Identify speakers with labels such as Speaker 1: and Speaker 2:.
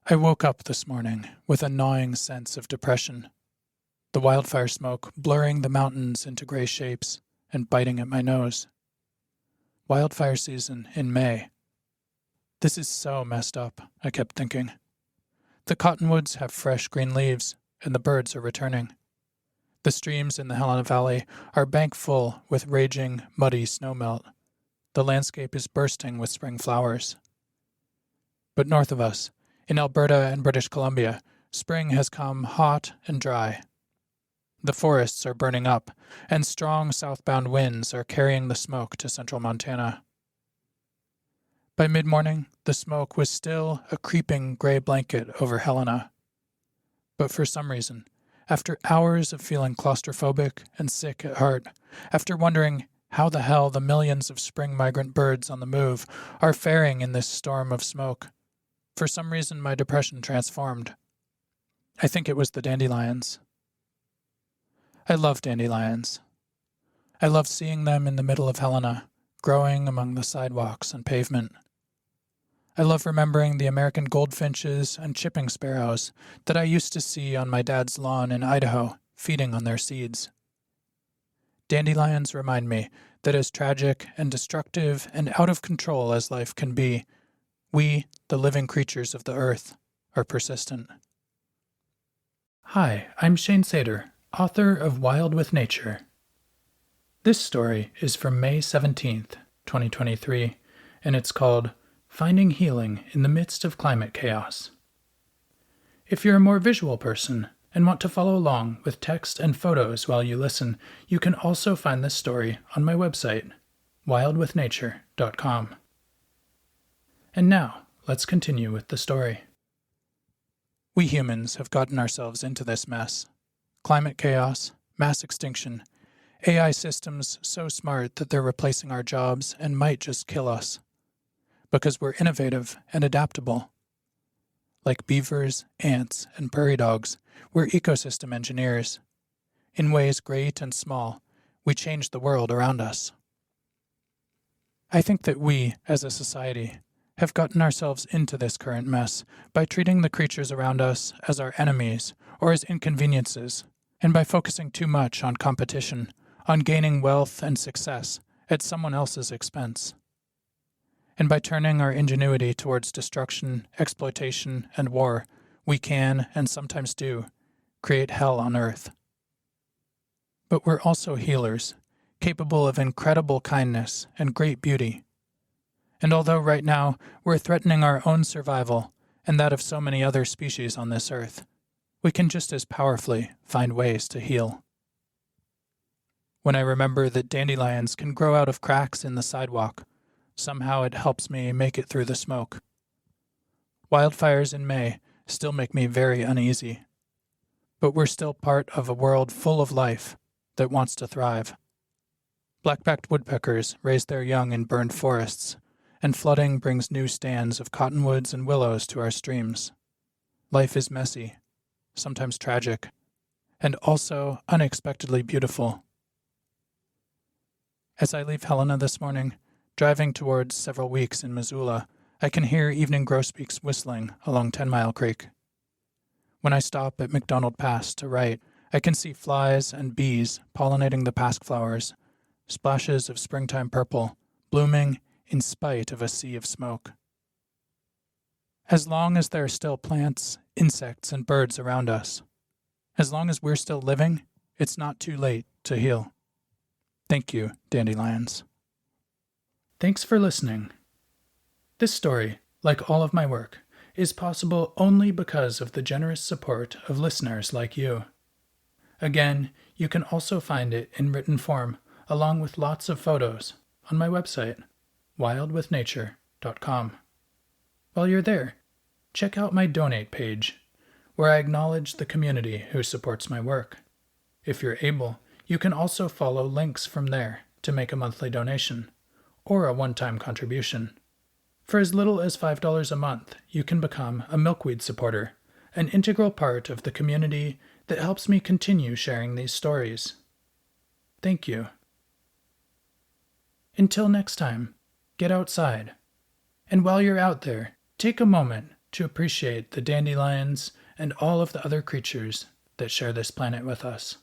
Speaker 1: I woke up this morning with a gnawing sense of depression, the wildfire smoke blurring the mountains into gray shapes and biting at my nose. Wildfire season in May. This is so messed up, I kept thinking. The cottonwoods have fresh green leaves, and the birds are returning. The streams in the Helena Valley are bank full with raging, muddy snowmelt. The landscape is bursting with spring flowers. But north of us, in Alberta and British Columbia, spring has come hot and dry. The forests are burning up, and strong southbound winds are carrying the smoke to central Montana. By mid-morning, the smoke was still a creeping gray blanket over Helena. But for some reason, after hours of feeling claustrophobic and sick at heart, after wondering how the hell the millions of spring migrant birds on the move are faring in this storm of smoke, for some reason my depression transformed. I think it was the dandelions. I love dandelions. I love seeing them in the middle of Helena, growing among the sidewalks and pavement. I love remembering the American goldfinches and chipping sparrows that I used to see on my dad's lawn in Idaho, feeding on their seeds. Dandelions remind me that as tragic and destructive and out of control as life can be, we, the living creatures of the earth, are persistent. Hi, I'm Shane Sater, author of Wild with Nature. This story is from May 17th, 2023, and it's called Finding Healing in the Midst of Climate Chaos. If you're a more visual person and want to follow along with text and photos while you listen, you can also find this story on my website, wildwithnature.com. And now, let's continue with the story. We humans have gotten ourselves into this mess. Climate chaos, mass extinction, AI systems so smart that they're replacing our jobs and might just kill us. Because we're innovative and adaptable. Like beavers, ants, and prairie dogs, we're ecosystem engineers. In ways great and small, we change the world around us. I think that we, as a society, have gotten ourselves into this current mess by treating the creatures around us as our enemies or as inconveniences, and by focusing too much on competition, on gaining wealth and success at someone else's expense. And by turning our ingenuity towards destruction, exploitation, and war, we can, and sometimes do, create hell on earth. But we're also healers, capable of incredible kindness and great beauty. And although right now we're threatening our own survival and that of so many other species on this earth, we can just as powerfully find ways to heal. When I remember that dandelions can grow out of cracks in the sidewalk, somehow it helps me make it through the smoke. Wildfires in May still make me very uneasy. But we're still part of a world full of life that wants to thrive. Black-backed woodpeckers raise their young in burned forests, and flooding brings new stands of cottonwoods and willows to our streams. Life is messy, sometimes tragic, and also unexpectedly beautiful. As I leave Helena this morning, driving towards several weeks in Missoula, I can hear evening grosbeaks whistling along 10 Mile Creek. When I stop at McDonald Pass to write, I can see flies and bees pollinating the pasque flowers, splashes of springtime purple, blooming in spite of a sea of smoke. As long as there are still plants, insects, and birds around us, as long as we're still living, it's not too late to heal. Thank you, dandelions. Thanks for listening. This story, like all of my work, is possible only because of the generous support of listeners like you. Again, you can also find it in written form, along with lots of photos, on my website, wildwithnature.com. While you're there, check out my donate page, where I acknowledge the community who supports my work. If you're able, you can also follow links from there to make a monthly donation, or a one-time contribution. For as little as $5 a month, you can become a milkweed supporter, an integral part of the community that helps me continue sharing these stories. Thank you. Until next time, get outside. And while you're out there, take a moment to appreciate the dandelions and all of the other creatures that share this planet with us.